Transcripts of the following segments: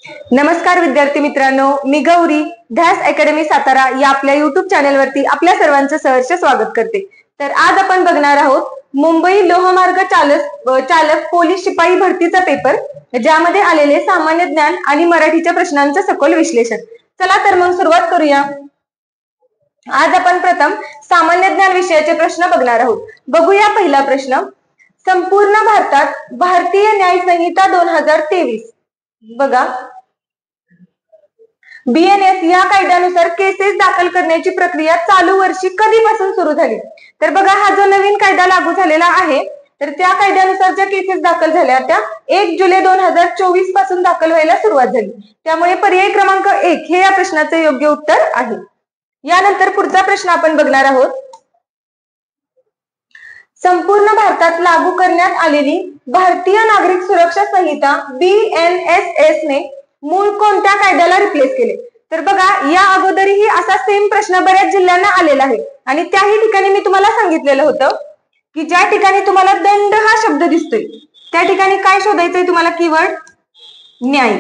नमस्कार विद्यार्थी मित्रांनो, मी गौरी ध्यास अकॅडमी सातारा या आपल्या युट्यूब चॅनलवरती आपल्या सर्वांचं सहर्ष स्वागत करते। तर आज आपण बघणार आहोत मुंबई लोहमार्ग चालक पोलीस शिपाई भरतीचा पेपर, ज्यामध्ये आलेले सामान्य ज्ञान आणि मराठीच्या प्रश्नांचं सखोल विश्लेषण। चला तर मग सुरुवात करूया। आज आपण प्रथम सामान्य ज्ञान विषयाचे प्रश्न बघणार आहोत। बघूया पहिला प्रश्न। संपूर्ण भारतात भारतीय न्याय संहिता 2023 बघा, BNS या कायद्यानुसार केसेस दाखल करण्याची प्रक्रिया चालू वर्षी कधीपासून सुरू झाली? तर बघा, हा जो नवीन कायदा लागू झालेला आहे तर त्या कायद्यानुसार ज्या केसेस दाखल झाल्या त्या 1 जुलै 2024 पासून दाखल व्हायला सुरुवात झाली। त्यामुळे पर्याय क्रमांक 1 हे या प्रश्नाचे योग्य उत्तर आहे। यानंतर पुढचा प्रश्न आपण बघणार आहोत। संपूर्ण भारतात लागू करण्यात आलेली भारतीय नागरिक सुरक्षा संहिता BNSS ने मूळ कोणत्या कायद्याला रिप्लेस केले? तर बघा, या अगोदरही असा सेम प्रश्न बऱ्याच जिल्ह्यांना आलेला आहे आणि त्याही ठिकाणी मी तुम्हाला सांगितलेलं होतं की ज्या ठिकाणी तुम्हाला दंड हा शब्द दिसतोय त्या ठिकाणी काय शोधायचंय तुम्हाला? कीवर्ड न्याय।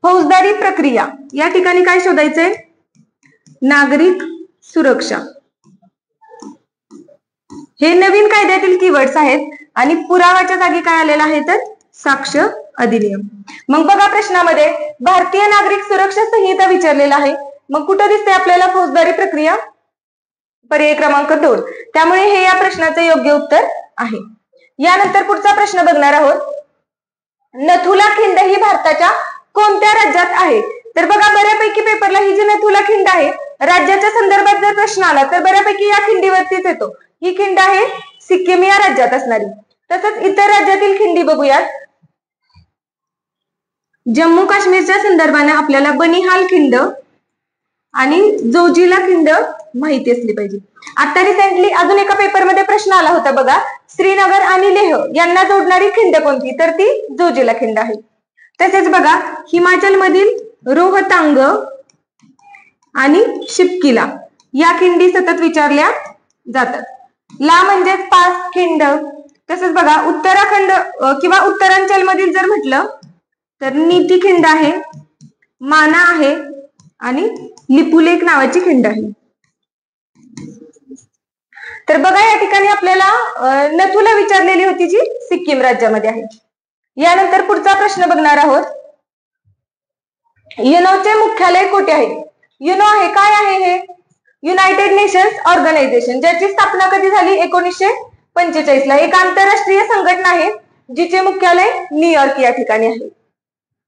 फौजदारी प्रक्रिया या ठिकाणी काय शोधायचंय? नागरिक सुरक्षा। हे नवीन कायद्यातील कीवर्ड्स आहेत आणि पुराव्याच्या जागी काय आलेला आहे तर साक्ष अधिनियम। मग बघा, प्रश्नामध्ये भारतीय नागरिक सुरक्षा संहिता विचारलेला आहे। मग कुठं दिसते आपल्याला फौजदारी प्रक्रिया? पर्याय क्रमांक 2। त्यामुळे हे या प्रश्नाचे योग्य उत्तर आहे। यानंतर पुढचा प्रश्न बघणार आहोत। नथुला खिंड ही भारताच्या कोणत्या राज्यात आहे? तर बघा, बऱ्यापैकी पेपरला ही जी नथुला खिंड आहे राज्याच्या संदर्भात जर प्रश्न आला तर बऱ्यापैकी या खिंडीवरतीच येतो। ही खिंड आहे सिक्कीम या राज्यात असणारी। तसंच इतर राज्यातील खिंडी बघूयात। जम्मू काश्मीरच्या संदर्भाने आपल्याला बनिहाल खिंड आणि जोजिला खिंड माहिती असली पाहिजे। आता रिसेंटली अजून एका पेपरमध्ये प्रश्न आला होता बघा, श्रीनगर आणि लेह यांना जोडणारी खिंड कोणती? तर ती जोजिला खिंड आहे। तसेच बघा, हिमाचल मधील रोहतांग आणि शिपकिला या खिंडी सतत विचारल्या जातात। ला म्हणजे पाच खिंड। तसंच बघा, उत्तराखंड किंवा उत्तरांचल मधील जर म्हटलं तर नीती खिंड आहे, माना आहे आणि लिपुलेख नावाची खिंड आहे। तर बघा, या ठिकाणी आपल्याला नथुला विचारलेली होती जी सिक्कीम राज्यामध्ये आहे। यानंतर पुढचा प्रश्न बघणार आहोत। युनोचे मुख्यालय कुठे आहे? युनो आहे काय आहे? हे युनायटेड नेशन्स ऑर्गनायझेशन, ज्याची स्थापना कधी झाली? 1945 ला। एक आंतरराष्ट्रीय संघटना आहे जिचे मुख्यालय न्यूयॉर्क या ठिकाणी आहे।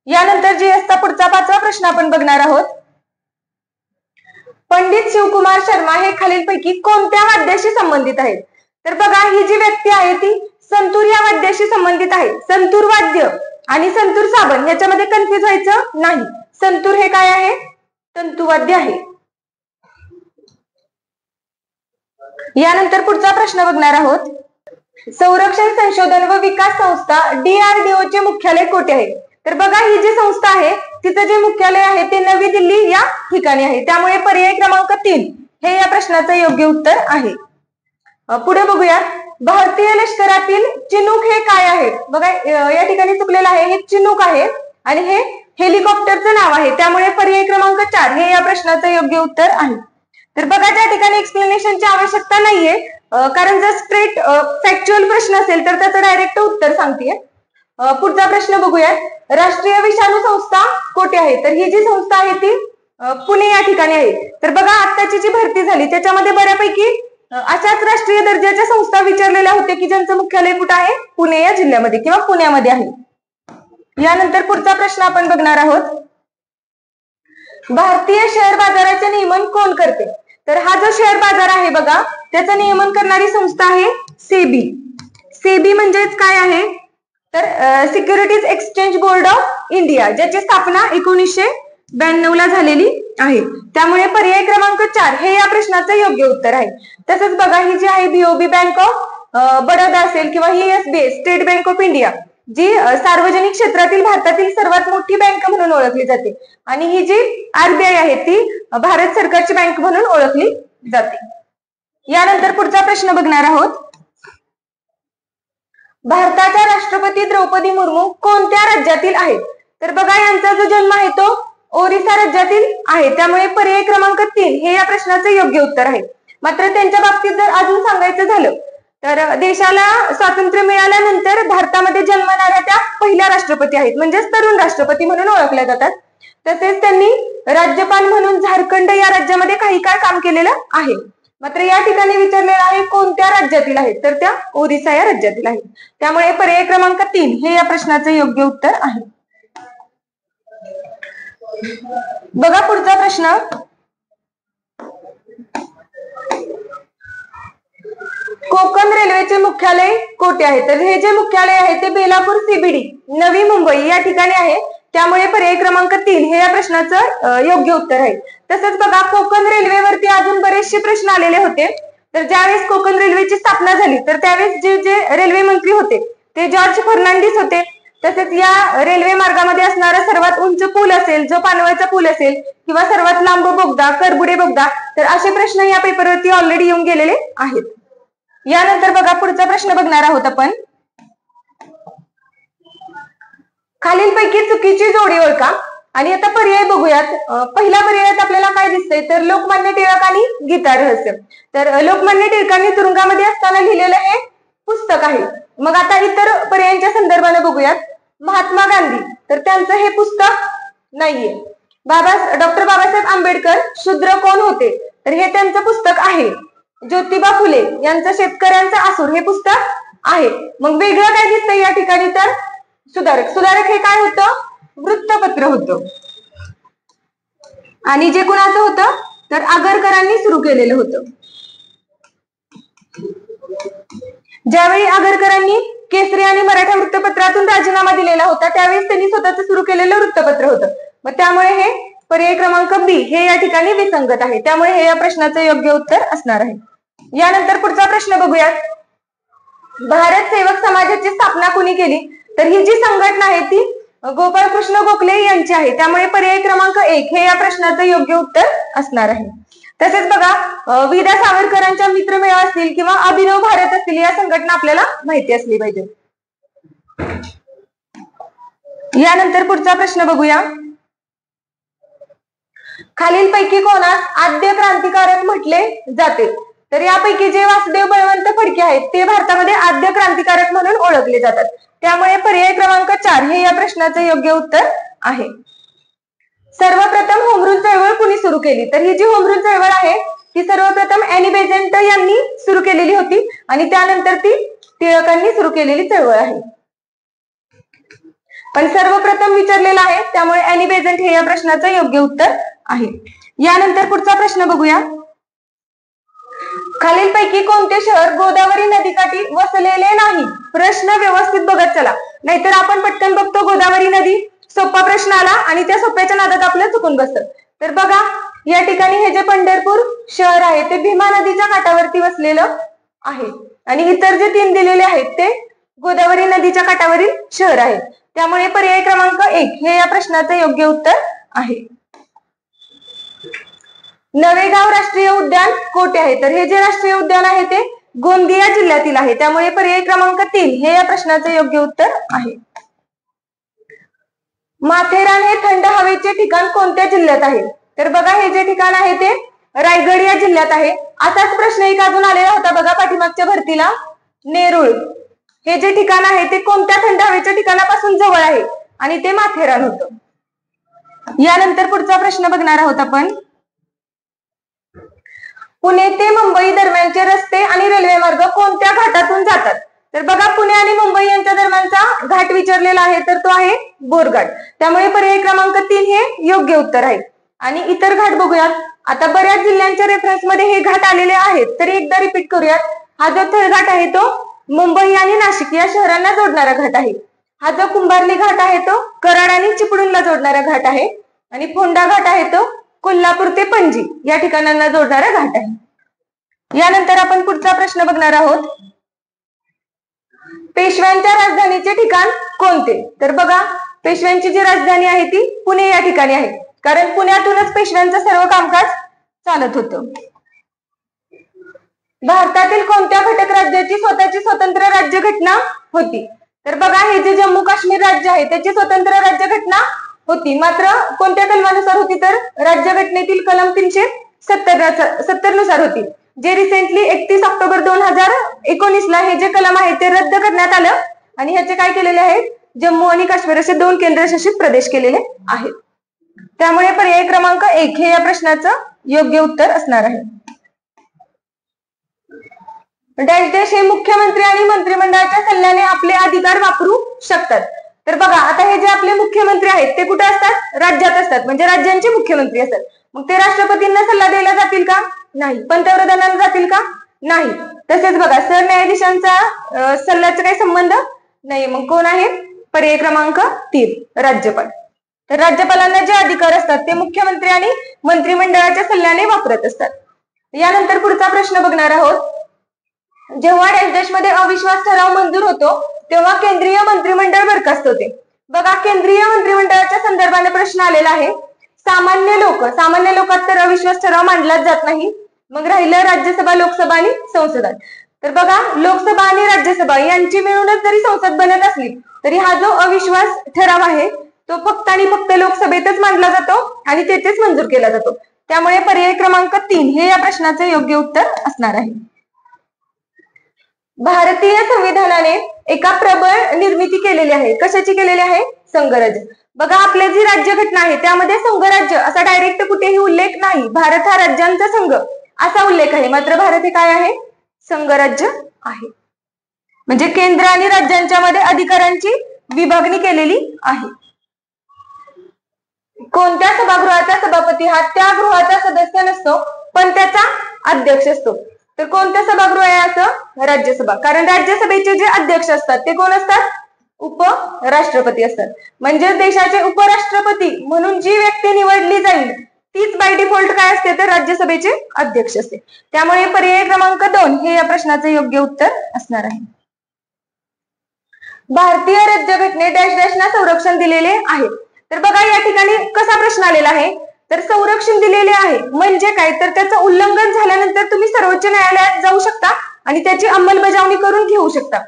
यानंतर जीएसचा पुढचा 5वा प्रश्न आपण बघणार आहोत। पंडित शिवकुमार शर्मा हे खालीलपैकी कोणत्या वाद्याशी संबंधित आहेत? तर बघा, ही जी व्यक्ती आहे ती संतूर या वाद्याशी संबंधित आहे। संतूर वाद्य आणि संतूर साबण याच्यामध्ये कन्फ्युज व्हायचं नाही। संतूर हे काय आहे? तंतुवाद्य आहे। यानंतर पुढचा प्रश्न बघणार आहोत। संरक्षण संशोधन व विकास संस्था DRDO चे मुख्यालय कुठे आहे? तर बघा, ही जी संस्था आहे तिचं जे मुख्यालय आहे ते नवी दिल्ली या ठिकाणी आहे। त्यामुळे पर्याय क्रमांक 3 हे या प्रश्नाचं योग्य उत्तर आहे। पुढे बघूया, भारतीय लष्करातील चिनूक हे काय आहे? बघा, या ठिकाणी चुकलेलं आहे, हे चिनूक आहे आणि हे हेलिकॉप्टरचं नाव आहे। त्यामुळे पर्याय क्रमांक 4 हे या प्रश्नाचं योग्य उत्तर आहे। तर बघा, त्या ठिकाणी एक्सप्लेनेशनची आवश्यकता नाहीये, कारण जर स्ट्रेट फॅक्च्युअल प्रश्न असेल तर त्याचं डायरेक्ट उत्तर सांगते। पुढचा प्रश्न बघूया। राष्ट्रीय विषाणू संस्था कुठे आहे? तर ही जी संस्था आहे ती पुणे या ठिकाणी आहे। तर बघा, आताची जी भरती झाली त्याच्यामध्ये बऱ्यापैकी अशाच राष्ट्रीय दर्जाच्या संस्था विचारलेल्या होत्या की ज्यांचं मुख्यालय कुठे आहे? पुणे या जिल्ह्यामध्ये किंवा पुण्यामध्ये आहे। यानंतर पुढचा प्रश्न आपण बघणार आहोत। भारतीय शेअर बाजाराचे नियमन कोण करते? तर हा जो शेअर बाजार आहे बघा, त्याचं नियमन करणारी संस्था आहे सेबी। सेबी म्हणजेच काय आहे? तर securities exchange board of India, ज्याची स्थापना 1992 ला झालेली आहे। त्यामुळे पर्याय क्रमांक 4 हे या प्रश्नाचं योग्य उत्तर आहे। तसंच बघा, ही जी आहे BOB बँक ऑफ बडोदा असेल किंवा ही SBI state bank of India, जी सार्वजनिक क्षेत्रातील भारतातील सर्वात मोठी बँक म्हणून ओळखली जाते आणि ही जी RBI आहे ती भारत सरकारची बँक म्हणून ओळखली जाते। यानंतर पुढचा प्रश्न बघणार आहोत। भारताच्या राष्ट्रपती द्रौपदी मुर्मू कोणत्या राज्यातील आहेत? तर बघा यांचा जो जन्म आहे तो ओरिसा राज्यातील आहे, त्यामुळे पर्याय क्रमांक 3 हे या प्रश्नाचं योग्य उत्तर आहे. मात्र त्यांच्या बाबतीत जर अजून सांगायचं झालं तर देशाला स्वातंत्र्य मिळाल्यानंतर भारतामध्ये जन्मणाऱ्या त्या पहिल्या राष्ट्रपती आहेत, म्हणजेच तरुण राष्ट्रपती म्हणून ओळखल्या जातात. तसेच त्यांनी राज्यपाल म्हणून झारखंड या राज्यामध्ये काही काळ काम केलेलं आहे. मात्र या ठिकाणी विचारलेलं आहे कोणत्या राज्यातील आहेत, तर त्या ओरिसा या राज्यातील आहेत. त्यामुळे पर्याय क्रमांक 3 हे या प्रश्नाचं योग्य उत्तर आहे. बघा पुढचा प्रश्न, कोकण रेल्वेचे मुख्यालय कोठे आहे, तर हे जे मुख्यालय आहे ते बेलापूर CBD नवी मुंबई या ठिकाणी आहे. त्यामुळे पर्याय क्रमांक 3 हे या प्रश्नाचं योग्य उत्तर आहे. तसंच बघा कोकण रेल्वेवरती अजून बरेचसे प्रश्न आलेले होते. तर ज्यावेळेस कोकण रेल्वेची स्थापना झाली तर त्यावेळेस जे रेल्वे मंत्री होते ते जॉर्ज फर्नांडिस होते. तसेच या रेल्वे मार्गामध्ये असणारा सर्वात उंच पूल असेल, जो पानवळचा पूल असेल, किंवा सर्वात लांब बोगदा, करबुडे बोगदा, तर असे प्रश्न या पेपरवरती ऑलरेडी येऊन गेलेले आहेत. यानंतर बघा पुढचा प्रश्न बघणार आहोत आपण, खालीलपैकी चुकीची जोडी ओळखा. आणि आता पर्याय बघूयात. पहिल्या पर्यायात आपल्याला काय दिसतंय, तर लोकमान्य टिळक आणि गीता रहस्य. तर लोकमान्य टिळकांनी तुरुंगामध्ये असताना लिहिलेलं हे पुस्तक आहे. मग आता इतर पर्यायांच्या संदर्भाने बघूयात. महात्मा गांधी, तर त्यांचं हे पुस्तक नाहीये. डॉक्टर बाबासाहेब आंबेडकर शूद्र कोण होते, तर हे त्यांचं पुस्तक आहे. ज्योतिबा फुले यांचं शेतकऱ्यांचा आसूड हे पुस्तक आहे. मग वेगळं काय दिसतंय या ठिकाणी, तर सुधारक हे काय होतं, वृत्तपत्र होतं. आणि जे कुणाचं होतं, तर आगरकरांनी सुरू केलेलं होतं. ज्यावेळी आगरकरांनी केसरी आणि मराठा वृत्तपत्रातून राजीनामा दिलेला होता त्यावेळेस त्यांनी स्वतःच सुरू केलेलं वृत्तपत्र होतं. मग त्यामुळे हे पर्याय क्रमांक B हे या ठिकाणी विसंगत आहे. त्यामुळे हे या प्रश्नाचं योग्य उत्तर असणार आहे. यानंतर पुढचा प्रश्न बघूयात. भारत सेवक समाजाची स्थापना कोणी केली, तर ही जी संघटना आहे ती गोपाळकृष्ण गोखले यांची आहे. त्यामुळे पर्याय क्रमांक 1 हे या प्रश्नाचं योग्य उत्तर असणार आहे. तसेच बघा विदा सावरकरांच्या मित्रमेळा असतील किंवा अभिनव भारत असतील, या संघटना आपल्याला माहिती असली पाहिजे. यानंतर पुढचा प्रश्न बघूया. खालीलपैकी कोणास आद्य क्रांतिकारक म्हटले जाते, तर यापैकी जे वासुदेव बळवंत फडके आहेत ते भारतामध्ये आद्य क्रांतिकारक म्हणून ओळखले जातात. त्यामुळे पर्याय क्रमांक 4 हे या प्रश्नाचं योग्य उत्तर आहे. सर्वप्रथम होमरूल चळवळ कुणी सुरू केली, तर ही जी होमरूल चळवळ आहे ती सर्वप्रथम ॲनी बेझंट यांनी सुरू केलेली होती आणि त्यानंतर ती टिळकांनी सुरू केलेली चळवळ आहे. पण सर्वप्रथम विचारलेला आहे त्यामुळे ॲनी बेझंट हे या प्रश्नाचं योग्य उत्तर आहे. यानंतर पुढचा प्रश्न बघूया. खालीलपैकी कोणते शहर गोदावरी नदीकाठी वसलेले नाही, प्रश्न व्यवस्थित बघत चला, नाहीतर आपण पटकन बघतो गोदावरी नदी, सोपा प्रश्न आला आणि त्या सोप्याच्या नादात आपलं चुकून बसतं. तर बघा या ठिकाणी हे जे पंढरपूर शहर आहे ते भीमा नदीच्या काठावरती वसलेलं आहे आणि इतर जे 3 दिलेले आहेत ते गोदावरी नदीच्या काठावरील शहर आहे. त्यामुळे पर्याय क्रमांक 1 हे या प्रश्नाचं योग्य उत्तर आहे. नवेगाव राष्ट्रीय उद्यान कोठे आहे, तर हे जे राष्ट्रीय उद्यान आहे ते गोंदिया जिल्ह्यातील आहे. त्यामुळे पर्याय क्रमांक 3 हे या प्रश्नाचं योग्य उत्तर आहे. माथेरान हे थंड हवेचे ठिकाण कोणत्या जिल्ह्यात आहे, तर बघा हे जे ठिकाण आहे ते रायगड या जिल्ह्यात आहे. असाच प्रश्न एक अजून आलेला होता बघा पाठीमागच्या भरतीला, नेरुळ हे जे ठिकाण आहे ते कोणत्या थंड हवेच्या ठिकाणापासून जवळ आहे आणि ते माथेरान होतं. यानंतर पुढचा प्रश्न बघणार आहोत आपण. पुणे ते मुंबई दरम्यानचे रस्ते आणि रेल्वे मार्ग कोणत्या घाटातून जातात, तर बघा पुणे आणि मुंबई यांच्या दरम्यानचा घाट विचारलेला आहे तर तो आहे बोरघाट. त्यामुळे पर्याय क्रमांक 3 हे योग्य उत्तर आहे. आणि इतर घाट बघूयात. आता बऱ्याच जिल्ह्यांच्या रेफरन्स मध्ये हे घाट आलेले आहेत तरी एकदा रिपीट करूयात. हा जो थळघाट आहे तो मुंबई आणि नाशिक या शहरांना जोडणारा घाट आहे. हा जो कुंभारली घाट आहे तो कराड आणि चिपळूणला जोडणारा घाट आहे आणि फोंडा घाट आहे तो कोल्हापूर ते पणजी या ठिकाणांना जोडणारा घाट आहे. यानंतर आपण पुढचा प्रश्न बघणार आहोत. पेशव्यांच्या राजधानीचे ठिकाण कोणते, तर बघा पेशव्यांची जी राजधानी आहे ती पुणे या ठिकाणी आहे, कारण पुण्यातूनच पेशव्यांचं सर्व कामकाज चालत होतं. भारतातील कोणत्या घटक राज्याची स्वतःची स्वतंत्र राज्यघटना होती, तर बघा, हे जे जम्मू काश्मीर राज्य आहे त्याची स्वतंत्र राज्यघटना होती, मात्र कोणत्या कलमानुसार होती तर राज्यघटनेतील कलम 370 नुसार होती, जे रिसेंटली 31 ऑक्टोबर 2019 ला हे जे कलम आहे ते रद्द करण्यात आलं आणि ह्याचे काय केलेले आहे, जम्मू आणि काश्मीर असे 2 केंद्रशासित प्रदेश केलेले आहेत. त्यामुळे पर्याय क्रमांक 1 हे या प्रश्नाचं योग्य उत्तर असणार आहे. डॅश डॅश हे मुख्यमंत्री आणि मंत्रिमंडळाच्या सल्ल्याने आपले अधिकार वापरू शकतात. तर बघा, आता हे जे आपले मुख्यमंत्री आहेत ते कुठे असतात, राज्यात असतात, म्हणजे राज्यांचे मुख्यमंत्री असतात. मग ते राष्ट्रपतींना सल्ला द्यायला जातील का, नाही. पंतप्रधानांना जातील का, नाही. तसेच बघा, सरन्यायाधीशांचा सल्ल्याचा काही संबंध नाही. मग कोण आहे, पर्याय क्रमांक 3 राज्यपाल. तर राज्यपालांना जे अधिकार असतात ते मुख्यमंत्री आणि मंत्रिमंडळाच्या सल्ल्याने वापरत असतात. यानंतर पुढचा प्रश्न बघणार आहोत. जेव्हा डॅश डॅश मध्ये अविश्वास ठराव मंजूर होतो तेव्हा केंद्रीय मंत्रिमंडळ बरखास्त होते. बघा, केंद्रीय मंत्रिमंडळाच्या संदर्भाने प्रश्न आलेला आहे. सामान्य लोकात तर अविश्वास ठराव मांडलाच जात नाही. मग राहिलं राज्यसभा, लोकसभा आणि संसद. तर बघा, लोकसभा आणि राज्यसभा यांची मिळूनच जरी संसद बनत असली तरी हा जो अविश्वास ठराव आहे तो फक्त आणि फक्त लोकसभेतच मांडला जातो आणि तेथेच मंजूर केला जातो. त्यामुळे पर्याय क्रमांक 3 हे या प्रश्नाचे योग्य उत्तर असणार आहे. भारतीय संविधानाने एका प्रबळ निर्मिती केलेली आहे. कशाची केलेली आहे, संघराज्य. बघा, आपली जी राज्यघटना आहे त्यामध्ये संघराज्य असा डायरेक्ट कुठेही उल्लेख नाही. भारत हा राज्यांचा संघ असा उल्लेख आहे, मात्र भारत हे काय आहे, संघराज्य आहे. म्हणजे केंद्र आणि राज्यांच्या मध्ये अधिकारांची विभागणी केलेली आहे. कोणत्या सभागृहाचा सभापती हा त्या गृहाचा सदस्य नसतो पण त्याचा अध्यक्ष असतो. तर कोणतं सभागृह आहे असं, राज्यसभा. कारण राज्यसभेचे जे अध्यक्ष असतात ते कोण असतात, उपराष्ट्रपती असतात. म्हणजे देशाचे उपराष्ट्रपती म्हणून जी व्यक्ती निवडली जाईल तीच बाय डिफॉल्ट काय असते तर राज्यसभेचे अध्यक्ष असते. त्यामुळे पर्याय क्रमांक 2 हे या प्रश्नाचे योग्य उत्तर असणार आहे. भारतीय राज्यघटनेत डॅश डॅशना संरक्षण दिलेले आहे. तर बघा, या ठिकाणी कसा प्रश्न आलेला आहे तर संरक्षण दिलेले आहे म्हणजे काय तर त्याचं उल्लंघन झाल्यानंतर तुम्ही सर्वोच्च न्यायालयात जाऊ शकता आणि त्याची अंमलबजावणी करून घेऊ शकता.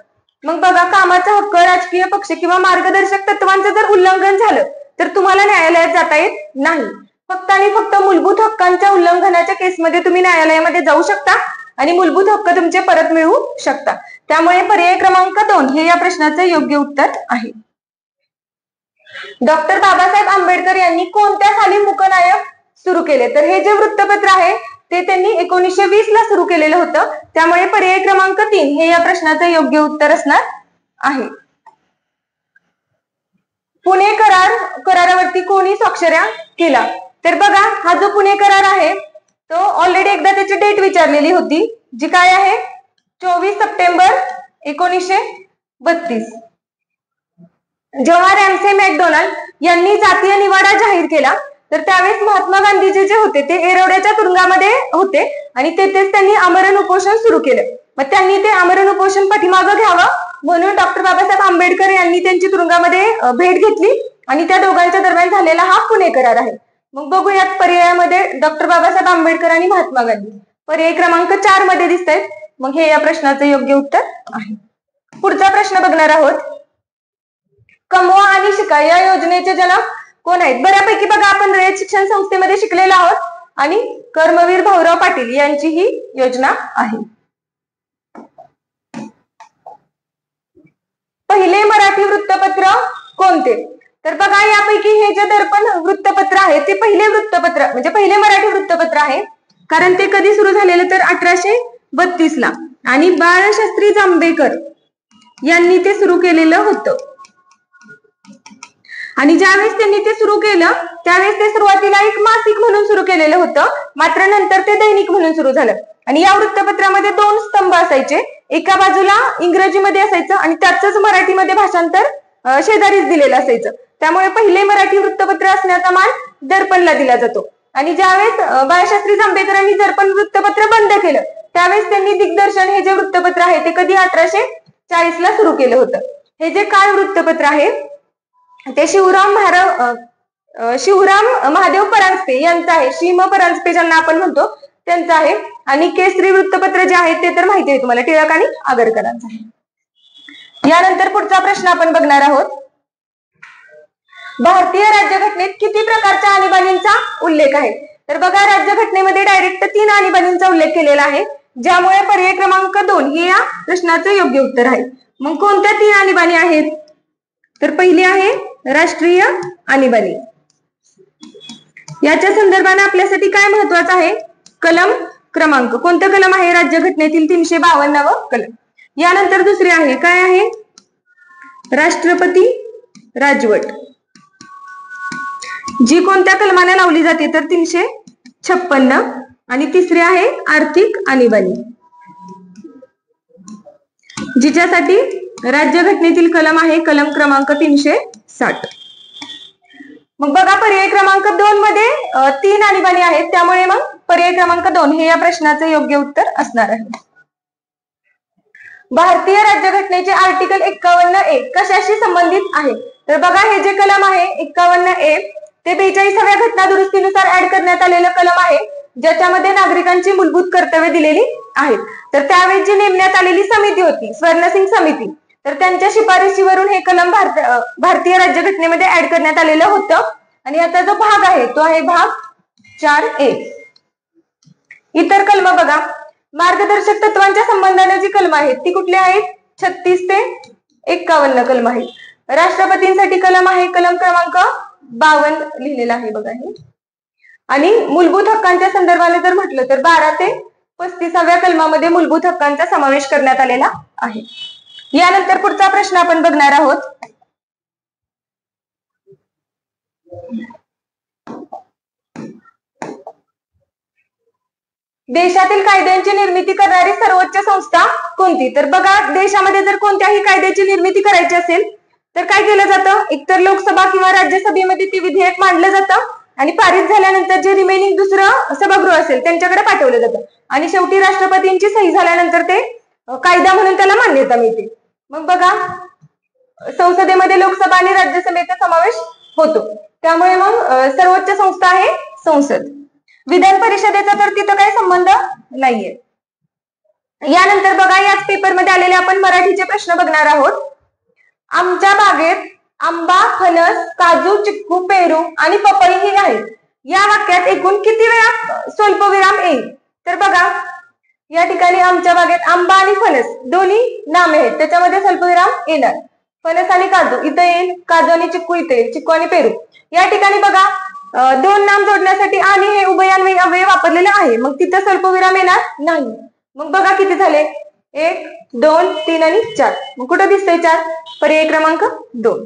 मग बघा, कामाचा हक्क, राजकीय पक्ष किंवा मार्गदर्शक तत्वांचं जर उल्लंघन झालं तर तुम्हाला न्यायालयात जाता येत नाही. फक्त आणि फक्त मूलभूत हक्कांच्या उल्लंघनाच्या केसमध्ये तुम्ही न्यायालयामध्ये जाऊ शकता आणि मूलभूत हक्क तुमचे परत मिळवू शकता. त्यामुळे पर्याय क्रमांक 2 हे या प्रश्नाचे योग्य उत्तर आहे. डॉक्टर बाबासाहेब आंबेडकर यांनी कोणत्या साली मूकनायक सुरू केले. तर हे जे वृत्तपत्र आहे ते त्यांनी 1920 ला सुरू केलेलं होतं. त्यामुळे पर्याय क्रमांक 3 हे या प्रश्नाचे योग्य उत्तर असणार आहे. पुणे करारावरती कोणी स्वाक्षऱ्या केला. तर बघा, हा जो पुणे करार आहे तो ऑलरेडी एकदा त्याची डेट विचारलेली होती, जी काय आहे 24 सप्टेंबर 1932. जेव्हा रॅमसे मॅकडोनाल्ड यांनी जातीय निवाडा जाहीर केला तर त्यावेळेस महात्मा गांधीजी जे होते ते एरवड्याच्या तुरुंगामध्ये होते आणि तेथेच त्यांनी आमरण उपोषण सुरू केलं. मग त्यांनी ते आमरण उपोषण पाठीमागं घ्यावं म्हणून डॉक्टर बाबासाहेब आंबेडकर यांनी त्यांची तुरुंगामध्ये भेट घेतली आणि त्या दोघांच्या दरम्यान झालेला हा पुणे करार आहे. मग बघूयात पर्यायामध्ये डॉक्टर बाबासाहेब आंबेडकर आणि महात्मा गांधी पर्याय क्रमांक 4 मध्ये दिसत आहेत. मग हे या प्रश्नाचे योग्य उत्तर आहे. पुढचा प्रश्न बघणार आहोत. कमवा आणि शिका या योजनेचे जनक कोण आहेत. बऱ्यापैकी बघा, आपण रयत शिक्षण संस्थेमध्ये शिकलेलो आहोत आणि कर्मवीर भाऊराव पाटील यांची ही योजना आहे. पहिले मराठी वृत्तपत्र कोणते. तर बघा, यापैकी हे जे दर्पण वृत्तपत्र आहे ते पहिले वृत्तपत्र म्हणजे पहिले मराठी वृत्तपत्र आहे. कारण ते कधी सुरू झालेलं तर 1832 ला आणि बाळशास्त्री जांभेकर यांनी ते सुरू केलेलं होतं. आणि ज्यावेळेस त्यांनी ते सुरू केलं त्यावेळेस ते सुरुवातीला एक मासिक म्हणून सुरू केलेलं होतं, मात्र नंतर ते दैनिक म्हणून सुरू झालं. आणि या वृत्तपत्रामध्ये 2 स्तंभ असायचे. एका बाजूला इंग्रजीमध्ये असायचं आणि त्याचंच मराठीमध्ये भाषांतर शेजारीच दिलेलं असायचं. त्यामुळे पहिले मराठी वृत्तपत्र असण्याचा मान दर्पणला दिला जातो. आणि ज्यावेळेस बाळशास्त्री जांभेकरांनी दर्पण वृत्तपत्र बंद केलं त्यावेळेस त्यांनी दिग्दर्शन हे जे वृत्तपत्र आहे ते कधी 1840 ला सुरू केलं होतं. हे जे काळ वृत्तपत्र आहे ते शिवराम महादेव परांजपे यांचं आहे. शिम परांजपे ज्यांना आपण म्हणतो त्यांचं आहे. आणि केसरी वृत्तपत्र जे आहे ते तर माहिती आहे तुम्हाला, टिळक आणि आगरकरांचं आहे. यानंतर पुढचा प्रश्न आपण बघणार आहोत. भारतीय राज्यघटनेत किती प्रकारच्या आणीबाणींचा उल्लेख आहे? तर बघा, राज्यघटनेमध्ये डायरेक्ट 3 आणीबाणींचा उल्लेख केलेला आहे, ज्यामुळे पर्याय क्रमांक 2 हे या प्रश्नाचं योग्य उत्तर आहे. मग कोणत्या 3 आणीबाणी आहेत? तर पहिली आहे राष्ट्रीय आणीबाणी. याच्या संदर्भाने आपल्यासाठी काय महत्वाचं आहे? कलम क्रमांक. कोणतं कलम आहे? राज्यघटनेतील 352 कलम. यानंतर दुसरे आहे, काय आहे? राष्ट्रपती राजवट, जी कोणत्या कलमाने लावली जाते? तर 356. आणि तिसरे आहे आर्थिक आणीबाणी, जिच्यासाठी राज्यघटनेतील कलम आहे कलम क्रमांक 360. मग बघा, पर्याय क्रमांक 2 मध्ये 3 आणीबाणी आहेत, त्यामुळे मग पर्याय क्रमांक 2 हे या प्रश्नाचे योग्य उत्तर असणार आहे. भारतीय राज्यघटनेचे आर्टिकल 51A कशाशी संबंधित आहे? तर बघा, हे जे कलम आहे 51A ते 42व्या घटना दुरुस्तीनुसार ऍड करण्यात आलेलं कलम आहे, ज्याच्यामध्ये नागरिकांची मूलभूत कर्तव्ये दिलेली आहेत. तर त्यावेळी जी नेमण्यात आलेली समिती होती, स्वर्णसिंग समिती, तर त्यांच्या शिफारशीवरून हे कलम भारतीय राज्यघटनेमध्ये ऍड करण्यात आलेलं होतं. आणि आता जो भाग आहे तो आहे भाग 4A. इतर कलम बघा, मार्गदर्शक तत्वांच्या संबंधाने जी कलम आहेत ती कुठली आहेत? 36 ते 51 कलम आहेत. राष्ट्रपतींसाठी कलम आहे कलम क्रमांक 52 लिहिलेला आहे बघा हे. आणि मूलभूत हक्कांच्या संदर्भाने जर म्हटलं तर 12 ते 35व्या कलमामध्ये मूलभूत हक्कांचा समावेश करण्यात आलेला आहे. यानंतर पुढचा प्रश्न आपण बघणार आहोत. देशातील कायद्यांची निर्मिती करणारी सर्वोच्च संस्था कोणती? तर बघा, देशामध्ये जर कोणत्याही कायद्याची निर्मिती करायची असेल तर काय केलं जातं? एकतर लोकसभा किंवा राज्यसभेमध्ये ती विधेयक मांडलं जातं आणि पारित झाल्यानंतर जे रिमेनिंग दुसरं सभागृह असेल त्यांच्याकडे पाठवलं जातं आणि शेवटी राष्ट्रपतींची सही झाल्यानंतर ते कायदा म्हणून त्याला मान्यता मिळते. मग बघा, संसदेमध्ये लोकसभा आणि राज्यसभेचा समावेश होतो, त्यामुळे मग सर्वोच्च संस्था आहे संसद. विधान परिषदेचा तर तिथं काही संबंध नाहीये. यानंतर बघा, याच पेपरमध्ये आलेले आपण मराठीचे प्रश्न बघणार आहोत. आमच्या बागेत आंबा, फणस, काजू, चिक्कू, पेरू आणि पपई ही आहेत. या वाक्यात एकूण किती वेळा स्वल्पविराम येईल? तर बघा, या ठिकाणी आमच्या बागेत आंबा आणि फणस दोन्ही नामे आहेत, त्याच्यामध्ये स्वल्पविराम येणार. फणस आणि काजू इथं येईल, काजू आणि चिक्कू इथे येईल, चिक्कू आणि पेरू. या ठिकाणी बघा, 2 नाम जोडण्यासाठी आणि हे उभयान्वयी अव्यय वापरलेलं आहे, मग तिथं स्वल्पविराम येणार नाही. मग बघा किती झाले? 1, 2, 3 आणि 4. मग कुठं दिसतंय 4? पर्याय क्रमांक 2.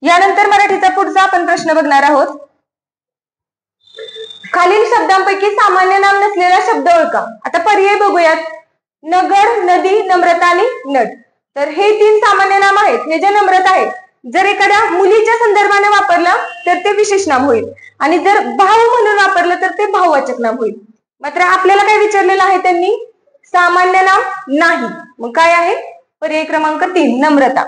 यानंतर मराठीचा पुढचा आपण प्रश्न बघणार आहोत. खालील शब्दांपैकी सामान्य नाम नसलेला शब्द ओळखा. आता पर्याय बघूयात. नगर, नदी, नम्रता आणि नट. तर हे 3 सामान्य नाम आहेत. हे जे नम्रता आहेत, जर एखाद्या मुलीच्या संदर्भाने वापरलं तर ते विशेष नाम होईल आणि जर भाऊ म्हणून वापरलं तर ते भाववाचक नाम होईल. मात्र आपल्याला काय विचारलेलं आहे त्यांनी? सामान्य नाम नाही. मग काय आहे? पर्याय क्रमांक 3 नम्रता.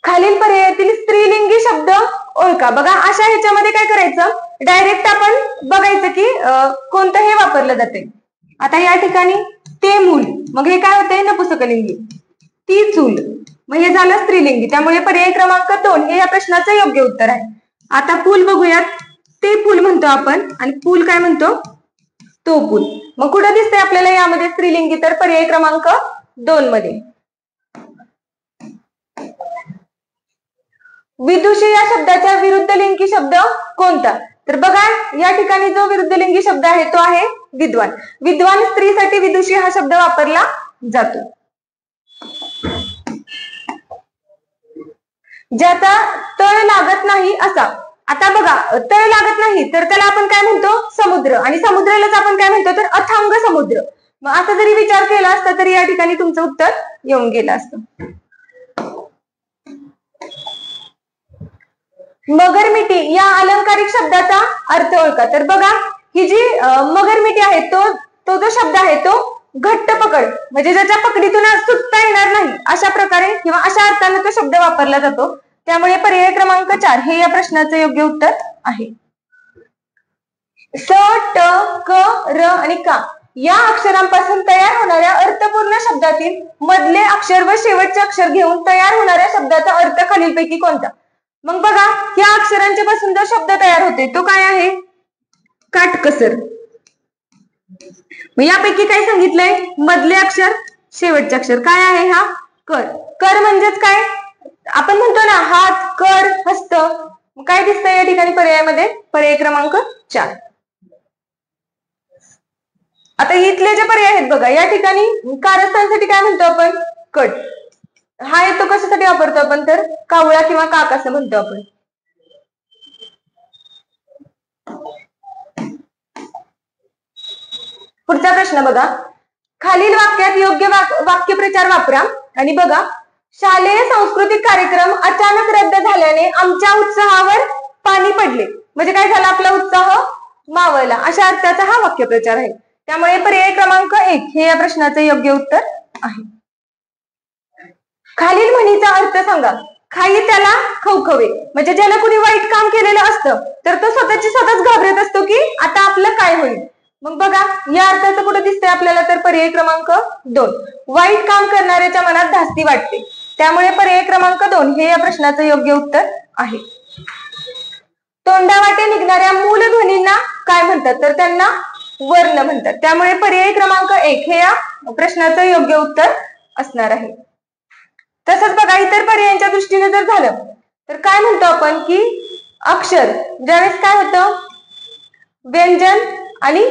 खालील पर्यायातील स्त्रीलिंगी शब्द ओळखा. बघा, अशा ह्याच्यामध्ये काय करायचं? डायरेक्ट आपण बघायचं की कोणतं हे वापरलं जाते. आता या ठिकाणी ते मूल, मग हे काय होते? नपुंसकलिंगी. ती चूल, मग हे झालं स्त्रीलिंगी, त्यामुळे पर्याय क्रमांक 2 हे या प्रश्नाचं योग्य उत्तर आहे. आता पूल बघूयात. ते पूल म्हणतो आपण आणि पूल काय म्हणतो? तो पूल. मग कुठं दिसतंय आपल्याला यामध्ये स्त्रीलिंगी? तर पर्याय क्रमांक 2 मध्ये. विदुषी या शब्दाचा विरुद्धलिंगी शब्द कोणता? तर बघा, या ठिकाणी जो विरुद्धलिंगी शब्द आहे तो आहे विद्वान. विद्वान स्त्रीसाठी विदुषी हा शब्द वापरला जातो. ज्याचा तळ लागत नाही असा. आता बघा, तळ लागत नाही तर त्याला आपण काय म्हणतो? समुद्र. आणि समुद्रालाच आपण काय म्हणतो? तर अथांग समुद्र. मग असा जरी विचार केला असता तरी या ठिकाणी तुमचं उत्तर येऊन गेलं असतं. मगरमिठी या अलंकारिक शब्दाचा अर्थ ओळखा. तर बघा, ही जी मगरमिठी आहे तो जो शब्द आहे तो घट्ट पकड, म्हणजे ज्याच्या पकडीतून सुटता येणार नाही अशा प्रकारे किंवा अशा अर्थाने तो शब्द वापरला जातो. त्यामुळे पर्याय क्रमांक 4 हे या प्रश्नाचं योग्य उत्तर आहे. स, ट, क, र आणि का या अक्षरांपासून तयार होणाऱ्या अर्थपूर्ण शब्दातील मधले अक्षर व शेवटचे अक्षर घेऊन तयार होणाऱ्या शब्दाचा अर्थ खालीलपैकी कोणता? मग बघा, या अक्षरांच्या पासून जो शब्द तयार होते तो काय आहे? काटकसर. मग यापैकी काय सांगितलंय? मधले अक्षर, शेवटचे अक्षर. काय आहे हा? कर. कर म्हणजेच काय? आपण म्हणतो ना हात, कर, हस्त. काय दिसतंय या ठिकाणी पर्यायामध्ये? पर्याय क्रमांक 4. आता इथले जे पर्याय आहेत बघा, या ठिकाणी कारस्थानासाठी काय म्हणतो आपण? कट. हा येतो कशासाठी वापरतो आपण? तर कावळा किंवा काक असं म्हणतो आपण. पुढचा प्रश्न बघा, खालील वाक्यात योग्य वाक्यप्रचार वापरा. आणि बघा, शालेय सांस्कृतिक कार्यक्रम अचानक रद्द झाल्याने आमच्या उत्साहावर पाणी पडले. म्हणजे काय झालं? आपला उत्साह मावळला, अशा अर्थाचा हा वाक्यप्रचार आहे. त्यामुळे पर्याय क्रमांक 1 हे या प्रश्नाचं योग्य उत्तर आहे. खालील म्हणीचा अर्थ सांगा. खाई त्याला खवखवे. म्हणजे ज्याला कुणी वाईट काम केलेलं असतं तर तो स्वतःच घाबरत असतो की आता आपलं काय होईल. मग बघा, या अर्थाचं कुठं दिसतंय आपल्याला? तर पर्याय क्रमांक 2. वाईट काम करणाऱ्याच्या मनात धास्ती वाटते. त्यामुळे पर्याय क्रमांक 2 हे या प्रश्नाचं योग्य उत्तर आहे. तोंडावाटे निघणाऱ्या मूलध्वनींना काय म्हणतात? तर त्यांना वर्ण म्हणतात. त्यामुळे पर्याय क्रमांक 1 हे या प्रश्नाचं योग्य उत्तर असणार आहे. तसंच बघा, इतर पर्यायांच्या दृष्टीने जर झालं तर काय म्हणतो आपण की अक्षर ज्यावेळेस काय होतं? व्यंजन आणि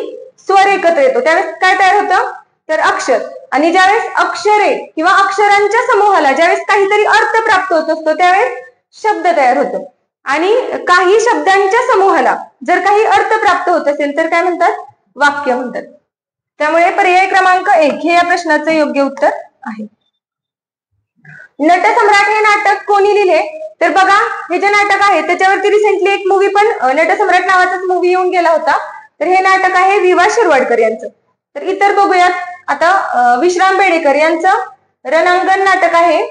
स्वर एकत्र येतो त्यावेळेस काय तयार होतं? तर अक्षर. आणि ज्यावेळेस अक्षरे किंवा अक्षरांच्या समूहाला ज्यावेळेस काहीतरी अर्थ प्राप्त होत असतो त्यावेळेस शब्द तयार होतो. आणि काही शब्दांच्या समूहाला जर काही अर्थ प्राप्त होत असेल तर काय म्हणतात? वाक्य म्हणतात. त्यामुळे पर्याय क्रमांक 1 हे या प्रश्नाचं योग्य उत्तर आहे. नटसम्राट हे नाटक कोणी लिहिले? तर बघा, हे जे नाटक आहे त्याच्यावरती रिसेंटली एक मूवी पण नटसम्राट नावाचाच मूवी येऊन गेला होता. तर हे नाटक आहे वि.वा. शिरवाडकर यांचं. तर इतर बघूयात. आता विश्राम बेडेकर यांचं रणांगण नाटक आहे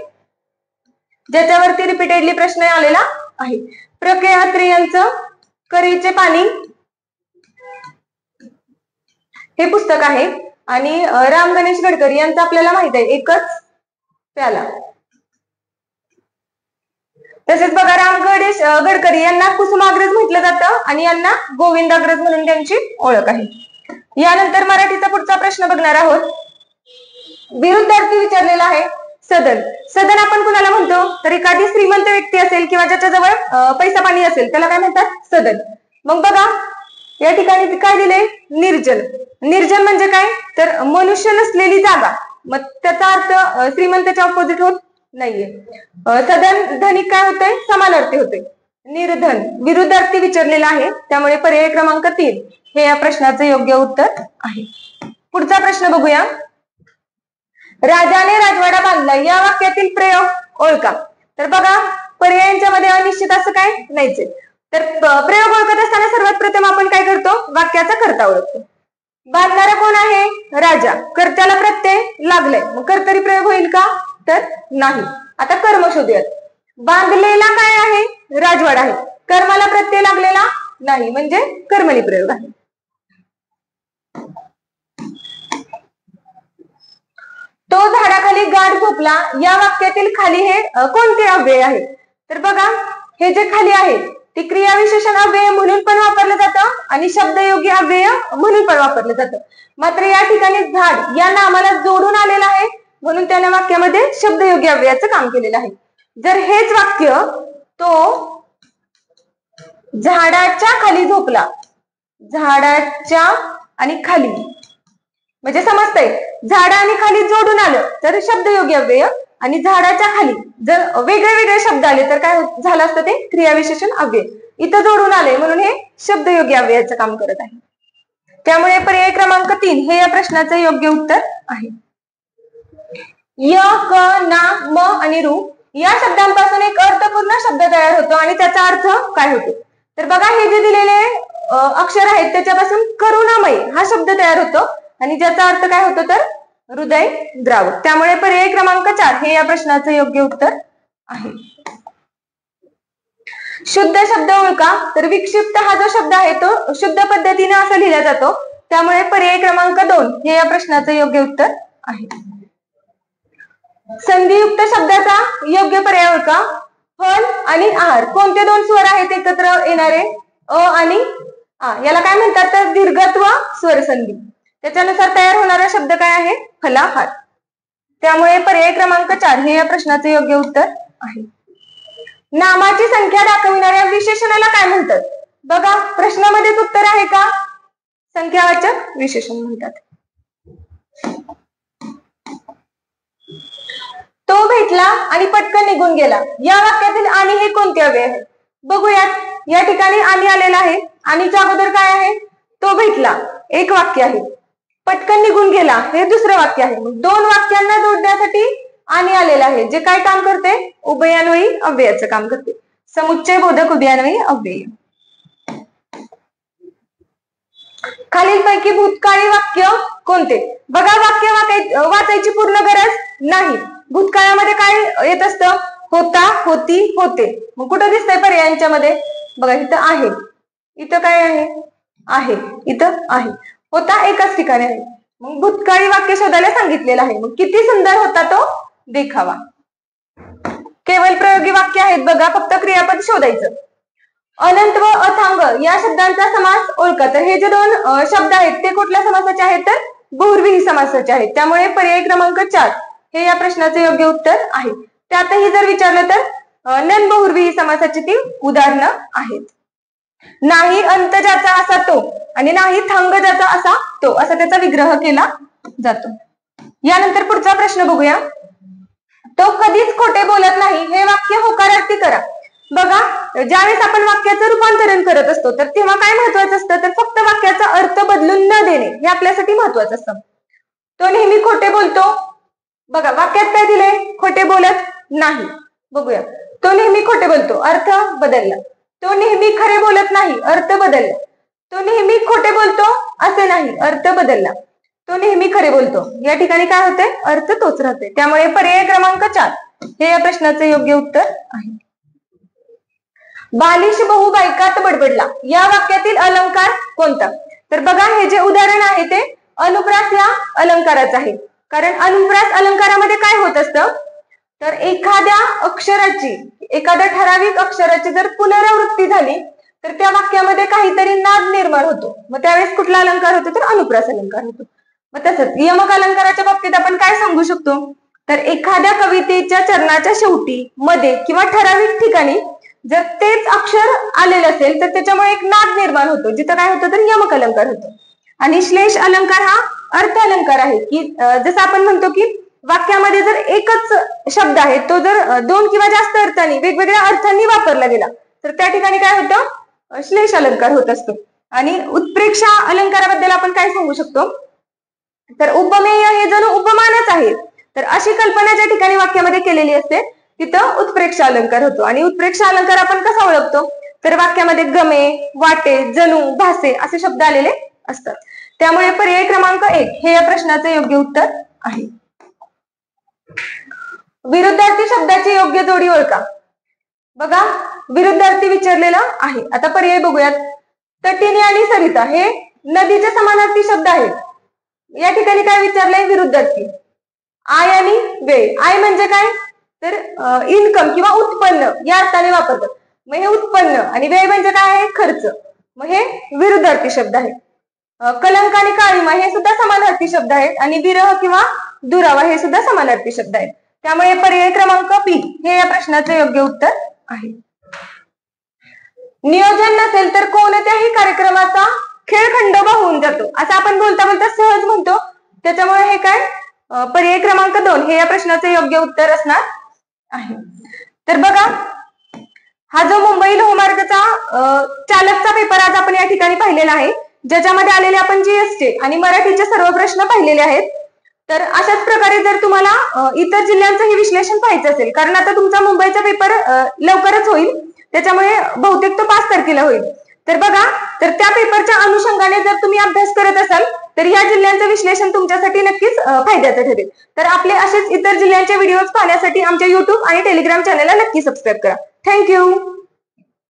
ज्याच्यावरती रिपीटेडली प्रश्न आलेला आहे. प्र.के. अत्रे यांचं करीचे पाणी हे पुस्तक आहे. आणि राम गणेश गडकरी यांचं आपल्याला माहित आहे एकच प्याला. तसेच बघा, राम गणेश गडकरी यांना कुसुमाग्रज म्हटलं जातं आणि यांना गोविंदाग्रज म्हणून त्यांची ओळख आहे. यानंतर मराठीचा पुढचा प्रश्न बघणार आहोत. विरुद्धार्थी विचारलेला आहे सदन. सदन आपण कुणाला म्हणतो? तर एखादी श्रीमंत व्यक्ती असेल किंवा ज्याच्याजवळ पैसा पाणी असेल त्याला काय म्हणतात? सदन. मग बघा, या ठिकाणी काय दिले? निर्जन. निर्जन म्हणजे काय? तर मनुष्य नसलेली जागा. मग त्याचा अर्थ श्रीमंताच्या ऑपोजिट होत नाहीये. सदन धनिक काय होतंय? समानार्थी होते. निर्धन विरुद्धार्थी विचारलेला आहे. त्यामुळे पर्याय क्रमांक 3 हे या प्रश्नाचं योग्य उत्तर आहे. पुढचा प्रश्न बघूया. राजाने राजवाडा बांधला या वाक्यातील प्रयोग ओळखा. तर बघा, पर्यायांच्या मध्ये अनिश्चित असं काय नाहीच. तर प्रयोग ओळखत असताना सर्वात प्रथम आपण काय करतो? वाक्याचा कर्ता ओळखतो. बांधणारा कोण आहे? राजा. कर्त्याला प्रत्यय लागलाय. मग कर्तरी प्रयोग होईल का? तर नाही. आता कर्म शोधूयात. बांधलेला काय आहे? राजवाडा आहे. कर्माला प्रत्यय लागलेला नाही म्हणजे कर्मणी प्रयोग आहे. तो झाडाखाली गाढ झोपला या वाक्यातील खाली हे कोणते अव्यय आहे? तर बघा, हे जे खाली आहे ते क्रियाविशेषण अव्यय म्हणून पण वापरलं जातं आणि शब्दयोगी अव्यय म्हणून पण वापरलं जातं. मात्र या ठिकाणी झाड या नामाला जोडून आलेलं आहे म्हणून त्याने वाक्यामध्ये शब्दयोगी अव्ययाचं काम केलेलं आहे. जर हेच वाक्य तो झाडाच्या खाली झोपला, झाडाच्या आणि खाली म्हणजे समजतंय झाड आणि खाली जोडून आलं तर शब्दयोगी अव्यय. आणि झाडाच्या खाली जर वेगळे वेगळे शब्द आले तर काय झालं असतं? ते क्रियाविशेषण अव्यय. इथं जोडून आले म्हणून हे शब्दयोगी अव्ययाचं काम करत आहे. त्यामुळे पर्याय क्रमांक 3 हे या प्रश्नाचं योग्य उत्तर आहे. य, क, ना, म आणि रु या शब्दांपासून एक अर्थपूर्ण शब्द तयार होतो आणि त्याचा अर्थ काय होतो? तर बघा, हे जे दिलेले अक्षर आहेत त्याच्यापासून करुणामय हा शब्द तयार होतो आणि ज्याचा अर्थ काय होतो? तर हृदय द्रावक. त्यामुळे पर्याय क्रमांक 4 हे या प्रश्नाचं योग्य उत्तर आहे. शुद्ध शब्द ओळखा. तर विक्षिप्त हा जो शब्द आहे तो शुद्ध पद्धतीने असा लिहिला जातो. त्यामुळे पर्याय क्रमांक 2 हे या प्रश्नाचं योग्य उत्तर आहे. संधियुक्त शब्दाचा योग्य पर्याय ओळखा. फल आणि आहार कोणते दोन स्वर आहेत एकत्र येणारे? अ आणि आ. याला काय म्हणतात तर दीर्घत्व स्वरसंधी. त्याच्यानुसार तयार होणारा शब्द काय आहे? फलाहार. त्यामुळे पर्याय क्रमांक 4 हे या प्रश्नाचे योग्य उत्तर आहे. नामाची संख्या दाखविणाऱ्या विशेषणाला काय म्हणतात? बघा प्रश्नामध्येच उत्तर आहे का? संख्यावाचक विशेषण म्हणतात. तो भेटला आणि पटकन निघून गेला या वाक्यातील आणि हे कोणते अव्यय आहे? बघूयात. या ठिकाणी आणि आलेला आहे. आणीच्या अगोदर काय आहे? तो भेटला एक वाक्य आहे. पटकन निघून गेला हे दुसरं वाक्य आहे. मग दोन वाक्यांना जोडण्यासाठी आणि आलेला आहे, जे काय काम करते? उभयान्वयी अव्ययाचं काम करते. समुच्चय बोधक उभयान्वयी अव्यय. खालीलपैकी भूतकाळी वाक्य कोणते? बघा वाक्य वाचायची पूर्ण गरज नाही. भूतकाळामध्ये काय येत असतं? होता, होती, होते. मग कुठं दिसतंय पर्यायांच्या मध्ये? बघा इथं आहे, इथं काय आहे? आहे, इथं आहे. होता एकाच ठिकाणी आहे. मग भूतकाळी वाक्य शोधायला सांगितलेलं आहे. मग किती सुंदर होता तो देखावा. केवळ प्रयोगी वाक्य आहेत बघा, फक्त क्रियापद शोधायचं. अनंत व अथांग या शब्दांचा समास ओळखा. तर हे जे दोन शब्द आहेत ते कुठल्या समासाचे आहेत? तर बहुव्रीही समासाचे आहेत. त्यामुळे पर्याय क्रमांक 4 हे या प्रश्नाचे योग्य उत्तर आहे. त्यातही जर विचारलं तर नन बहुव्रीही समासाची ती उदाहरणं आहेत. नाही अंत ज्याचा असा तो आणि नाही थांग ज्याचा असा तो, असा त्याचा विग्रह केला जातो. यानंतर पुढचा प्रश्न बघूया. तो कधीच खोटे बोलत नाही हे वाक्य होकारार्थी करा. बघा ज्यावेळेस आपण वाक्याचं रूपांतरण करत असतो तर तेव्हा काय महत्वाचं असतं? तर फक्त वाक्याचा अर्थ बदलून न देणे हे आपल्यासाठी महत्वाचं असतं. तो नेहमी खोटे बोलतो. बघा वाक्यात काय दिले? खोटे बोलत नाही. बघूया. तो नेहमी खोटे बोलतो, अर्थ बदलला. तो नेहमी खरे बोलत नाही, अर्थ बदलला. तो नेहमी खोटे बोलतो असे नाही, अर्थ बदलला. तो नेहमी खरे बोलतो या ठिकाणी काय होते? अर्थ तोच राहते. त्यामुळे पर्याय क्रमांक 4 हे या प्रश्नाचे योग्य उत्तर आहे. बालिश बहु बायकात बडबडला या वाक्यातील अलंकार कोणता? तर बघा हे जे उदाहरण आहे ते अनुप्रास या अलंकाराचं आहे. कारण अनुप्रास अलंकारामध्ये काय होत असतं? तर एखाद्या अक्षराची, एखाद्या ठराविक अक्षराची जर पुनरावृत्ती झाली तर त्या वाक्यामध्ये काहीतरी नाद निर्माण होतो. मग त्यावेळेस कुठला अलंकार होतो? तर अनुप्रास अलंकार होतो. मग तसंच यमक अलंकाराच्या बाबतीत आपण काय सांगू शकतो? तर एखाद्या कवितेच्या चरणाच्या शेवटी, मध्ये किंवा ठराविक ठिकाणी जर तेच अक्षर आलेलं असेल तर त्याच्यामुळे एक नाद निर्माण होतो, जिथं काय होतं? तर यमक अलंकार होतो. आणि श्लेष अलंकार हा अर्थ अलंकार आहे, की जसं आपण म्हणतो की वाक्यामध्ये जर एकच शब्द आहे तो जर दोन किंवा जास्त अर्थांनी, वेगवेगळ्या अर्थांनी वापरला गेला तर त्या ठिकाणी काय होतं? श्लेष अलंकार होत असतो. आणि उत्प्रेक्षा अलंकाराबद्दल आपण काय सांगू शकतो? तर उपमेय हे जणू उपमानच आहे. तर अशी कल्पना ज्या ठिकाणी वाक्यामध्ये केलेली असते तिथं उत्प्रेक्षा अलंकार होतो. आणि उत्प्रेक्षा अलंकार आपण कसा ओळखतो? तर वाक्यामध्ये गमे, वाटे, जणू, भासे असे शब्द आलेले असतात. त्यामुळे पर्याय क्रमांक 1 हे या प्रश्नाचे योग्य उत्तर आहे. विरुद्धार्थी शब्दाची योग्य जोडी ओळखा. बघा विरुद्धार्थी विचारलेला आहे. आता पर्याय बघूयात. तटिनी आणि सरिता हे नदीचे समानार्थी शब्द आहेत. या ठिकाणी काय विचारलंय? विरुद्धार्थी. आय आणि व्यय. आय म्हणजे काय? तर इन्कम किंवा उत्पन्न या अर्थाने वापरतात. मग हे उत्पन्न आणि व्यय म्हणजे काय आहे? खर्च. मग हे विरुद्धार्थी शब्द आहेत. कलंक आणि काळीमा हे सुद्धा समानार्थी शब्द आहेत. आणि विरह किंवा दुरावा हे सुद्धा समानार्थी शब्द आहेत. त्यामुळे पर्याय क्रमांक बी हे या प्रश्नाचे योग्य उत्तर आहे. नियोजन नसेल तर कोणत्याही कार्यक्रमाचा खेळखंडोबा होऊन जातो असं आपण बोलता बोलता सहज म्हणतो. त्याच्यामुळे हे काय? पर्याय क्रमांक 2 हे या प्रश्नाचे योग्य उत्तर असणार आहे. तर बघा हा जो मुंबई लोहमार्गचा चालकचा पेपर आज आपण या ठिकाणी पाहिलेला आहे, ज्याच्यामध्ये आलेले आपण जीएसटी आणि मराठीचे सर्व प्रश्न पाहिलेले आहेत. तर अशाच प्रकारे जर तुम्हाला इतर जिल्ह्यांचंही विश्लेषण पाहायचं असेल, कारण आता तुमचा मुंबईचा पेपर लवकरच होईल, त्याच्यामुळे बहुतेक तो 5 तारखेला होईल. तर बघा, तर त्या पेपरच्या अनुषंगाने जर तुम्ही अभ्यास करत असाल तर या जिल्ह्यांचं विश्लेषण तुमच्यासाठी नक्कीच फायद्याचं ठरेल. तर आपले असेच इतर जिल्ह्यांचे व्हिडिओज पाहण्यासाठी आमच्या YouTube आणि टेलिग्राम चॅनलला नक्की सबस्क्राईब करा. थँक्यू.